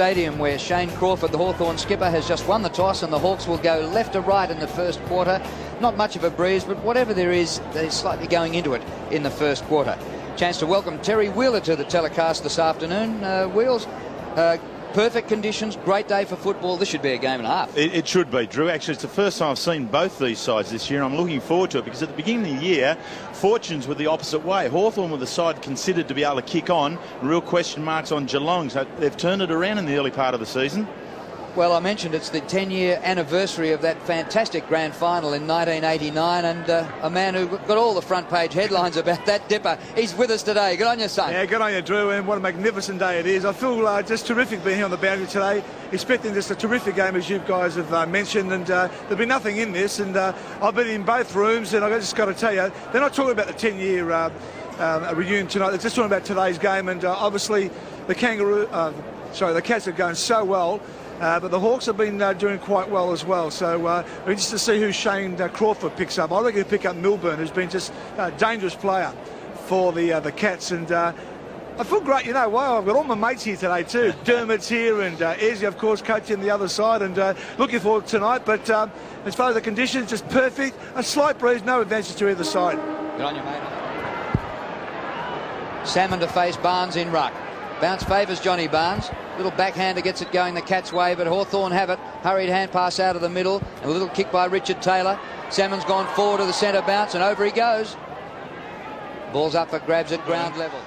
Stadium, where Shane Crawford, the Hawthorn skipper, has just won the toss, and the Hawks will go left to right in the first quarter. Not much of a breeze, but whatever there is, they're slightly going into it in the first quarter. Chance to welcome Terry Wheeler to the telecast this afternoon. Wheels, perfect conditions, great day for football. This should be a game and a half. It should be, Drew. Actually, it's the first time I've seen both these sides this year, and I'm looking forward to it, because at the beginning of the year, fortunes were the opposite way. Hawthorn were the side considered to be able to kick on. Real question marks on Geelong, so they've turned it around in the early part of the season. Well, I mentioned it's the 10-year anniversary of that fantastic grand final in 1989, and a man who got all the front page headlines about that dipper. He's with us today. Good on you, son. Yeah, good on you, Drew, and what a magnificent day it is. I feel just terrific being here on the boundary today, expecting just a terrific game, as you guys have mentioned, and there'll be nothing in this, and I've been in both rooms, and I've just got to tell you, they're not talking about the 10-year reunion tonight. They're just talking about today's game, and obviously the Cats are going so well. But the Hawks have been doing quite well as well. So we're interested to see who Shane Crawford picks up. I reckon he'll pick up Milburn, who's been just a dangerous player for the Cats. And I feel great, you know. Wow, I've got all my mates here today too. Dermot's here, and Ezzy, of course, coaching the other side. And looking forward to tonight. But as far as the conditions, just perfect. A slight breeze, no advantage to either side. Good on you, mate. Salmon to face Barnes in ruck. Bounce favours Johnny Barnes. Little backhander gets it going the Cats' way, but Hawthorn have it. Hurried hand pass out of the middle. A little kick by Richard Taylor. Salmon's gone forward to the centre bounce, and over he goes. Ball's up for grabs at ground level.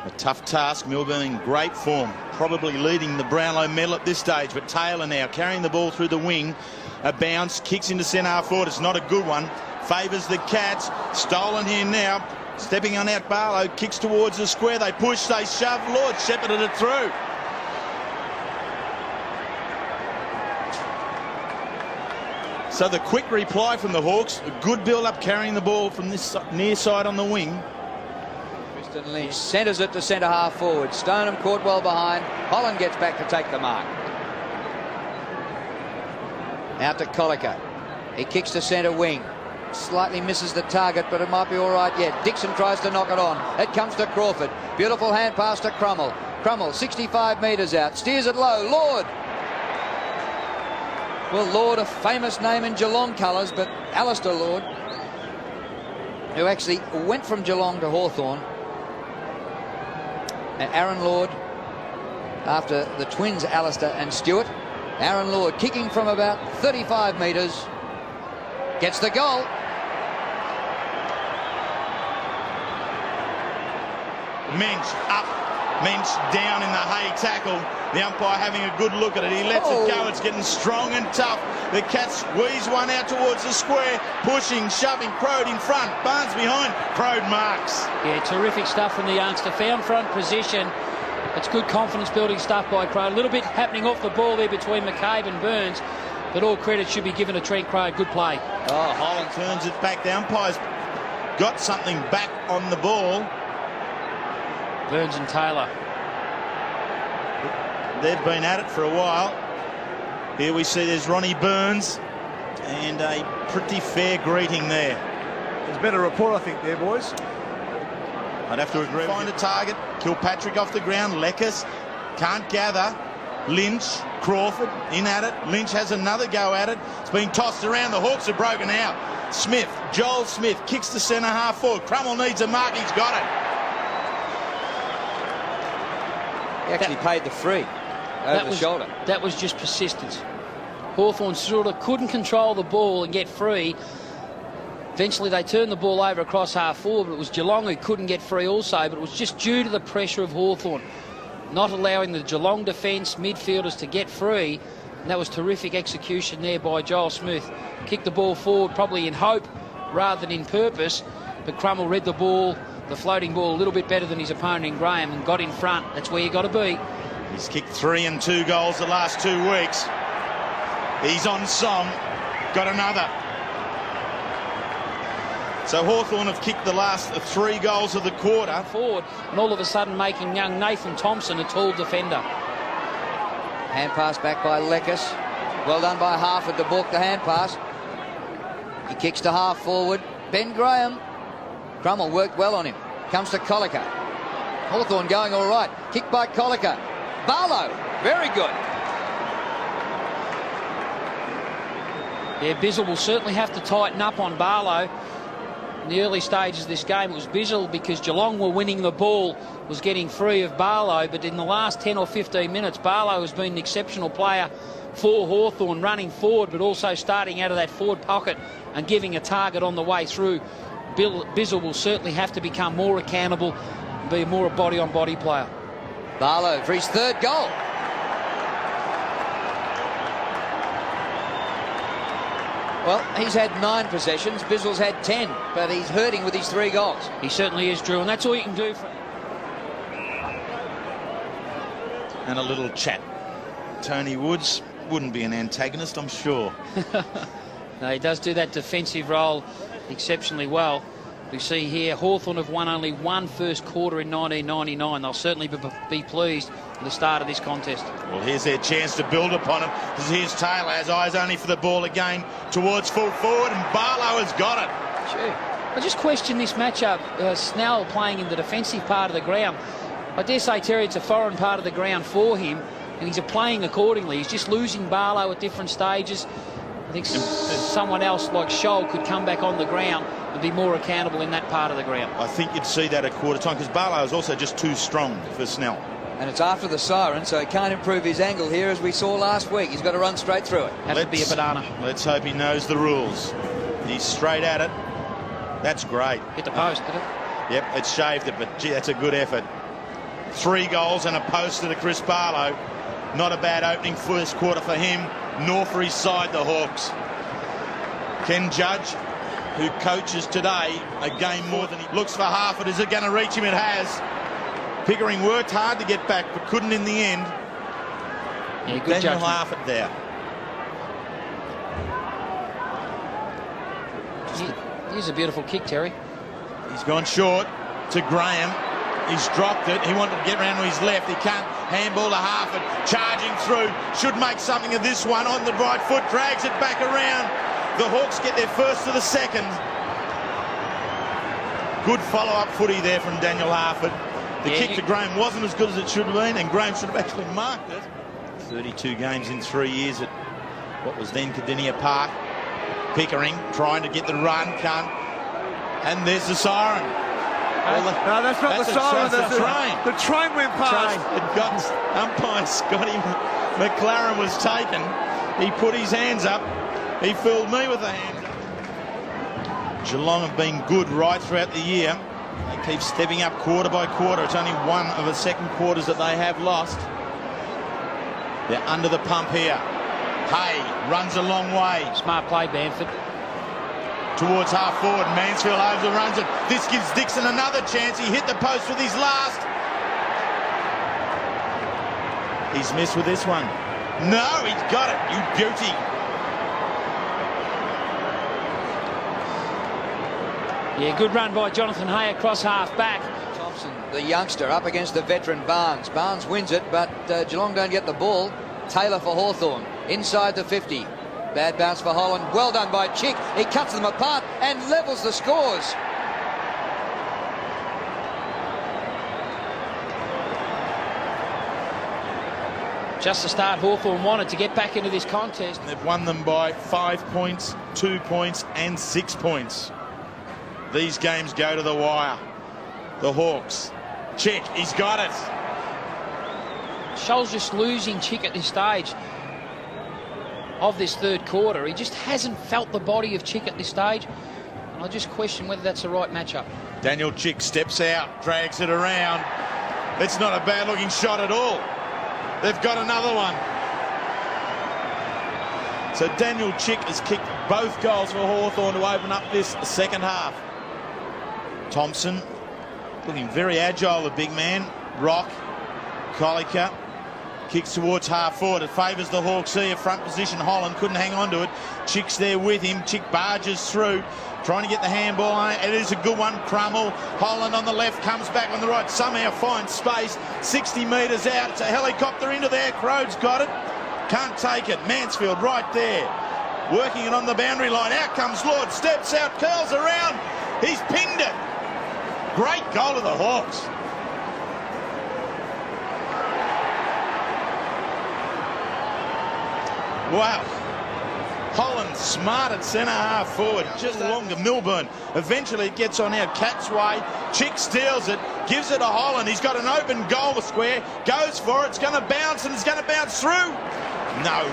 A tough task. Milburn in great form, probably leading the Brownlow medal at this stage, but Taylor now carrying the ball through the wing. A bounce, kicks into centre half forward. It's not a good one. Favours the Cats. Stolen here now. Stepping on out Barlow, kicks towards the square. They push, they shove. Lord shepherded it through. So the quick reply from the Hawks. A good build-up carrying the ball from this near side on the wing. Tristan Lynch centres it to centre half forward. Stoneham caught well behind. Holland gets back to take the mark. Out to Colliker. He kicks to centre wing. Slightly misses the target, but it might be all right yet. Dixon tries to knock it on. It comes to Crawford. Beautiful hand pass to Crummell. Crummell 65 metres out. Steers it low. Lord. Well, Lord, a famous name in Geelong colours, but Alistair Lord, who actually went from Geelong to Hawthorn. And Aaron Lord, after the twins Alistair and Stewart. Aaron Lord kicking from about 35 metres. Gets the goal. Mensch up, Mensch down in the hay tackle. The umpire having a good look at it. He lets it go. It's getting strong and tough. The Cats squeeze one out towards the square. Pushing, shoving. Crode in front. Barnes behind. Crode marks. Yeah, terrific stuff from the youngster. Found front position. It's good confidence building stuff by Crode. A little bit happening off the ball there between McCabe and Burns. But all credit should be given to Trent Crode. Good play. Oh, Holland turns it back. The umpire's got something back on the ball. Burns and Taylor. They've been at it for a while. Here we see there's Ronnie Burns, and a pretty fair greeting there. There's been a report, I think, there, boys. I'd have to agree. Find a target. Kilpatrick off the ground. Leckers can't gather. Lynch, Crawford in at it. Lynch has another go at it. It's been tossed around. The Hawks are broken out. Smith, Joel Smith kicks to centre half forward. Crummell needs a mark. He's got it. He actually paid the free over the shoulder. That was just persistence. Hawthorn sort of couldn't control the ball and get free. Eventually they turned the ball over across half forward, but it was Geelong who couldn't get free also, but it was just due to the pressure of Hawthorn not allowing the Geelong defence, midfielders to get free. And that was terrific execution there by Joel Smith. Kicked the ball forward probably in hope rather than in purpose, but Crummell read the ball, the floating ball, a little bit better than his opponent in Graham and got in front. That's where you got to be. He's kicked 3 and 2 goals the last 2 weeks. He's on song. Got another. So Hawthorn have kicked the last 3 goals of the quarter. Forward, and all of a sudden making young Nathan Thompson a tall defender. Hand pass back by Leckers. Well done by Harford to balk the hand pass. He kicks to half forward. Ben Graham. Crummell worked well on him. Comes to Colliker. Hawthorn going all right. Kick by Colliker. Barlow Very good. Yeah, Bizzle will certainly have to tighten up on Barlow. In the early stages of this game, it was Bizzle because Geelong were winning the ball, was getting free of Barlow, but in the last 10 or 15 minutes, Barlow has been an exceptional player for Hawthorn, running forward, but also starting out of that forward pocket and giving a target on the way through. Bizzle will certainly have to become more accountable and be more a body-on-body player. Barlow for his third goal. Well, he's had 9 possessions. Bizzle's had 10, but he's hurting with his 3 goals. He certainly is, Drew, and that's all you can do for... And a little chat. Tony Woods wouldn't be an antagonist, I'm sure. No, he does do that defensive role exceptionally well. We see here Hawthorn have won only one first quarter in 1999. They'll certainly be pleased with the start of this contest. Well, here's their chance to build upon it. Because here's Taylor, has eyes only for the ball again towards full forward, and Barlow has got it. Sure. I just question this matchup. Snell playing in the defensive part of the ground. I dare say, Terry, it's a foreign part of the ground for him, and he's playing accordingly. He's just losing Barlow at different stages. I think someone else like Scholl could come back on the ground and be more accountable in that part of the ground. I think you'd see that at quarter time because Barlow is also just too strong for Snell. And it's after the siren, so he can't improve his angle here as we saw last week. He's got to run straight through it. Has to be a banana. Let's hope he knows the rules. He's straight at it. That's great. Hit the post, did it? Yep, it shaved it, but gee, that's a good effort. 3 goals and a poster to Chris Barlow. Not a bad opening first quarter for him, nor for his side, the Hawks. Ken Judge, who coaches today a game more than he looks for half it. Is it going to reach him? It has. Pickering worked hard to get back, but couldn't in the end. Yeah, good Daniel judgment. Harford there. Here's a beautiful kick, Terry. He's gone short to Graham. He's dropped it. He wanted to get round to his left. He can't. Handball to Harford. Charging through. Should make something of this one. On the right foot. Drags it back around. The Hawks get their first to the second. Good follow-up footy there from Daniel Harford. The kick to Graham wasn't as good as it should have been, and Graham should have actually marked it. 32 games in 3 years at what was then Kardinia Park. Pickering trying to get the run. Can't. And there's the siren. No, that's not the siren. That's the train. The train went past. It got umpire Scotty McLaren was taken. He put his hands up. He fooled me with the hands up. Geelong have been good right throughout the year. They keep stepping up quarter by quarter. It's only one of the second quarters that they have lost. They're under the pump here. Hay runs a long way. Smart play, Bamford. Towards half forward, Mansfield overruns it. This gives Dixon another chance. He hit the post with his last. He's missed with this one. No, he's got it. You beauty. Yeah, good run by Jonathan Hay across half back. Thompson, the youngster, up against the veteran Barnes. Barnes wins it, but Geelong don't get the ball. Taylor for Hawthorn, inside the 50. Bad bounce for Holland. Well done by Chick. He cuts them apart and levels the scores. Just the start Hawthorn wanted to get back into this contest. They've won them by 5 points, 2 points and 6 points. These games go to the wire. The Hawks. Chick, he's got it. Scholl's just losing Chick at this stage of this third quarter. He just hasn't felt the body of Chick at this stage, and I just question whether that's the right matchup. Daniel Chick steps out, drags it around. It's not a bad looking shot at all. They've got another one. So Daniel Chick has kicked both goals for Hawthorn to open up this second half. Thompson looking very agile, the big man. Rock, Colliker. Kicks towards half forward. It favours the Hawks here. Front position. Holland couldn't hang on to it. Chick's there with him. Chick barges through. Trying to get the handball on it. It is a good one. Crummel. Holland on the left. Comes back on the right. Somehow finds space. 60 metres out. It's a helicopter into there. Crode's got it. Can't take it. Mansfield right there. Working it on the boundary line. Out comes Lord. Steps out. Curls around. He's pinned it. Great goal of the Hawks. Wow. Holland smart at centre half forward, just longer. Milburn eventually gets on our Cat's way. Chick steals it, gives it to Holland. He's got an open goal square, goes for it. It's going to bounce, and it's going to bounce through. No.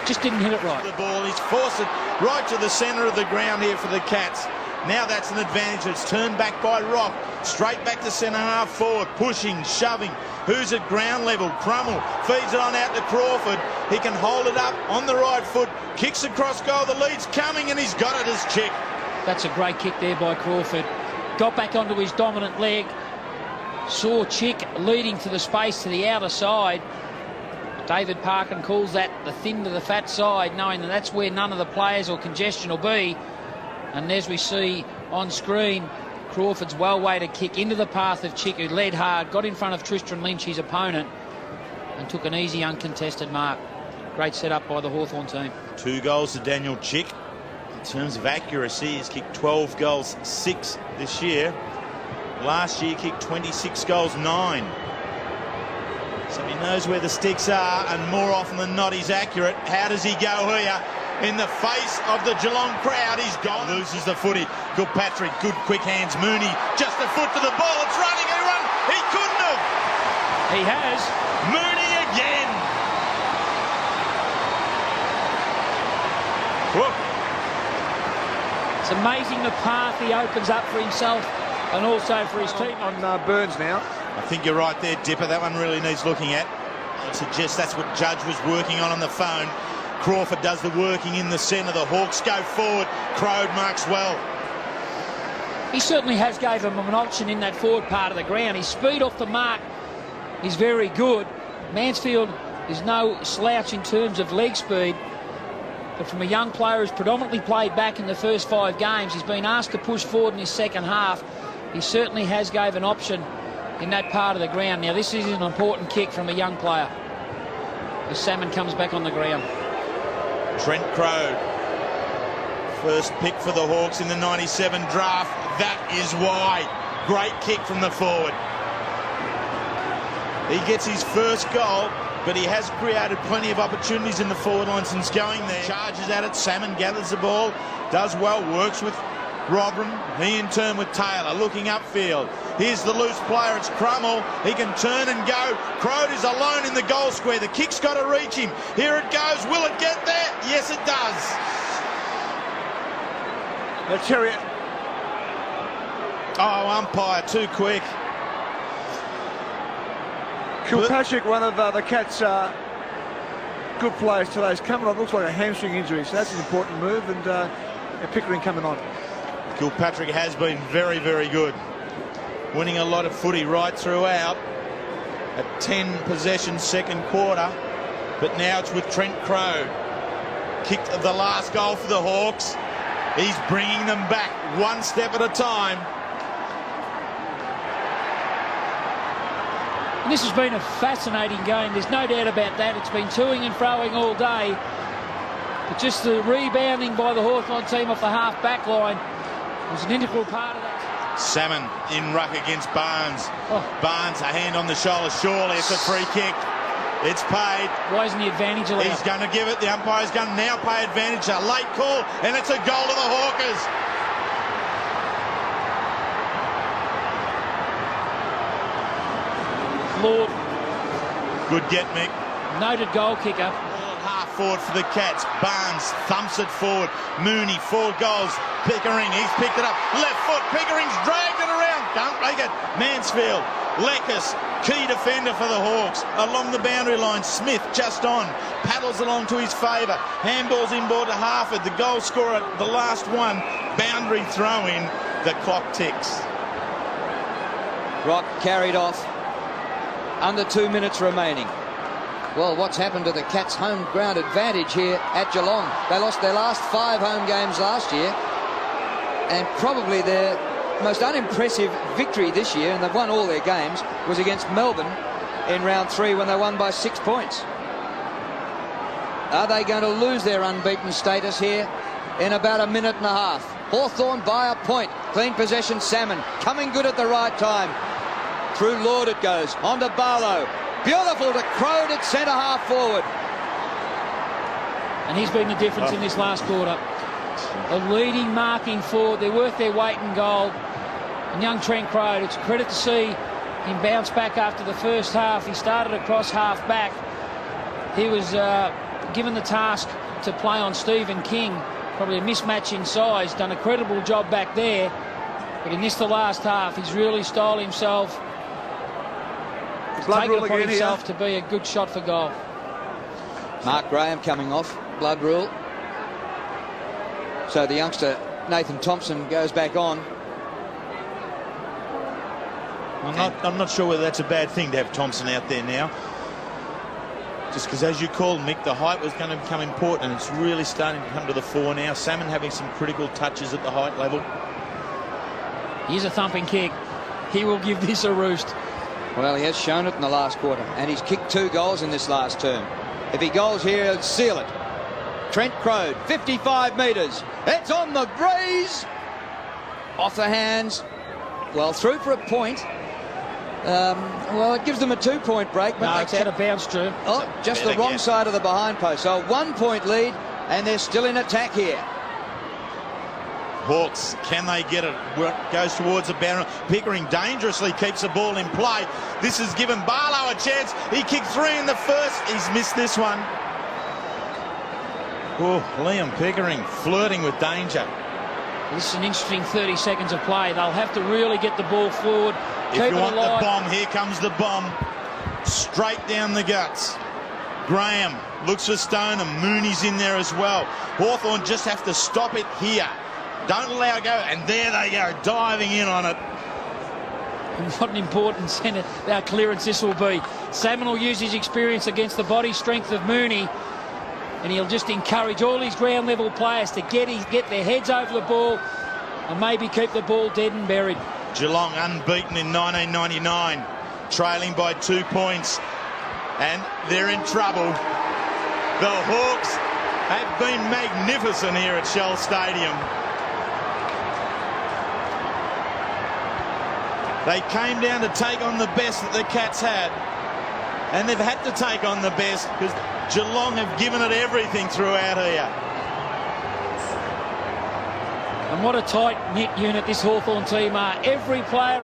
Just didn't hit it right. The ball, he's forced it right to the centre of the ground here for the Cats. Now that's an advantage. It's turned back by Rock. Straight back to centre half forward. Pushing, shoving. Who's at ground level? Crummell feeds it on out to Crawford. He can hold it up on the right foot. Kicks across goal. The lead's coming, and he's got it as Chick. That's a great kick there by Crawford. Got back onto his dominant leg. Saw Chick leading to the space to the outer side. David Parkin calls that the thin to the fat side, knowing that that's where none of the players or congestion will be. And as we see on screen, Crawford's well-weighted kick into the path of Chick, who led hard, got in front of Tristan Lynch, his opponent, and took an easy, uncontested mark. Great setup by the Hawthorn team. 2 goals to Daniel Chick. In terms of accuracy, he's kicked 12 goals, 6 this year. Last year, kicked 26 goals, 9. So he knows where the sticks are, and more often than not, he's accurate. How does he go here? In the face of the Geelong crowd, he's gone. Loses the footy. Gilpatrick, good quick hands. Mooney, just a foot to the ball. It's running. He run. He couldn't have. He has. Mooney again. Whoa. It's amazing the path he opens up for himself and also for his team. On Burns now. I think you're right there, Dipper. That one really needs looking at. I'd suggest that's what Judge was working on the phone. Crawford does the working in the centre. The Hawks go forward. Crode marks well. He certainly has gave him an option in that forward part of the ground. His speed off the mark is very good. Mansfield is no slouch in terms of leg speed, but from a young player who's predominantly played back in the first 5 games, he's been asked to push forward in his second half. He certainly has gave an option in that part of the ground. Now this is an important kick from a young player as Salmon comes back on the ground. Trent Crode, first pick for the Hawks in the 97 draft. That is why. Great kick from the forward. He gets his first goal, but he has created plenty of opportunities in the forward line since going there. Charges at it. Salmon gathers the ball, does well, works with Robin. He in turn with Taylor, looking upfield. Here's the loose player, it's Crummell. He can turn and go. Crode is alone in the goal square. The kick's got to reach him. Here it goes. Will it get there? Yes, it does. The Terrier. Oh, umpire, too quick. Kilpatrick, one of the Cats' good players today, is coming on. Looks like a hamstring injury, so that's an important move. And Pickering coming on. Kilpatrick has been very, very good. Winning a lot of footy right throughout. A 10 possession second quarter. But now it's with Trent Crode. Kicked the last goal for the Hawks. He's bringing them back one step at a time. And this has been a fascinating game. There's no doubt about that. It's been toing and froing all day. But just the rebounding by the Hawthorn team off the half-back line was an integral part of that. Salmon in ruck against Barnes. Oh. Barnes, a hand on the shoulder. Surely it's a free kick. It's paid. Why isn't the advantage allowed? He's going to give it. The umpire's going to now pay advantage. A late call, and it's a goal to the Hawkers. Lord. Good get, Mick. Noted goal kicker. Half forward for the Cats. Barnes thumps it forward. Mooney, 4 goals. Pickering, he's picked it up. Left foot. Pickering's dragged it around. Can't make it. Mansfield. Lekas, key defender for the Hawks. Along the boundary line. Smith just on. Paddles along to his favour. Handballs inboard to Harford. The goal scorer, the last one. Boundary throw in. The clock ticks. Rock carried off. Under 2 minutes remaining. Well, what's happened to the Cats' home ground advantage here at Geelong? They lost their last 5 home games last year, and probably their most unimpressive victory this year, and they've won all their games, was against Melbourne in round 3 when they won by 6 points. Are they going to lose their unbeaten status here in about a minute and a half? Hawthorn by a point. Clean possession, Salmon coming good at the right time. Through Lord it goes, on to Barlow. Beautiful to Crode at centre half forward. And he's been the difference in this last quarter. A leading marking forward. They're worth their weight in gold. And young Trent Croad, it's a credit to see him bounce back after the first half. He started across half back. He was given the task to play on Stephen King. Probably a mismatch in size. Done a credible job back there. But in the last half, he's really styled himself. Blood Take rule it upon again himself here. to be a good shot for goal. Mark Graham coming off, blood rule. So the youngster Nathan Thompson goes back on. I'm not sure whether that's a bad thing to have Thompson out there now. Just because, as you called, Mick, the height was going to become important, and it's really starting to come to the fore now. Salmon having some critical touches at the height level. Here's a thumping kick. He will give this a roost. Well, he has shown it in the last quarter, and he's kicked 2 goals in this last term. If he goals here, he'll seal it. Trent Croad, 55 metres. It's on the breeze. Off the hands. Well, through for a point. Well, it gives them a 2-point break. But No, it's out of bounds, Drew. Oh, just the wrong side of the behind post. So a 1-point lead, and they're still in attack here. Hawks, can they get it? Goes towards the boundary. Pickering dangerously keeps the ball in play. This has given Barlow a chance. He kicked 3 in the first. He's missed this one. Oh, Liam Pickering flirting with danger. This is an interesting 30 seconds of play. They'll have to really get the ball forward. If Keep you it want alive. the bomb, here comes the bomb. Straight down the guts. Graham looks for Stone, and Mooney's in there as well. Hawthorn just have to stop it here. Don't allow it go, and there they go, diving in on it. And what an important centre clearance this will be. Salmon will use his experience against the body strength of Mooney, and he'll just encourage all his ground level players to get their heads over the ball and maybe keep the ball dead and buried. Geelong unbeaten in 1999, trailing by 2 points, and they're in trouble. The Hawks have been magnificent here at Shell Stadium. They came down to take on the best that the Cats had, and they've had to take on the best because Geelong have given it everything throughout here. And what a tight-knit unit this Hawthorn team are. Every player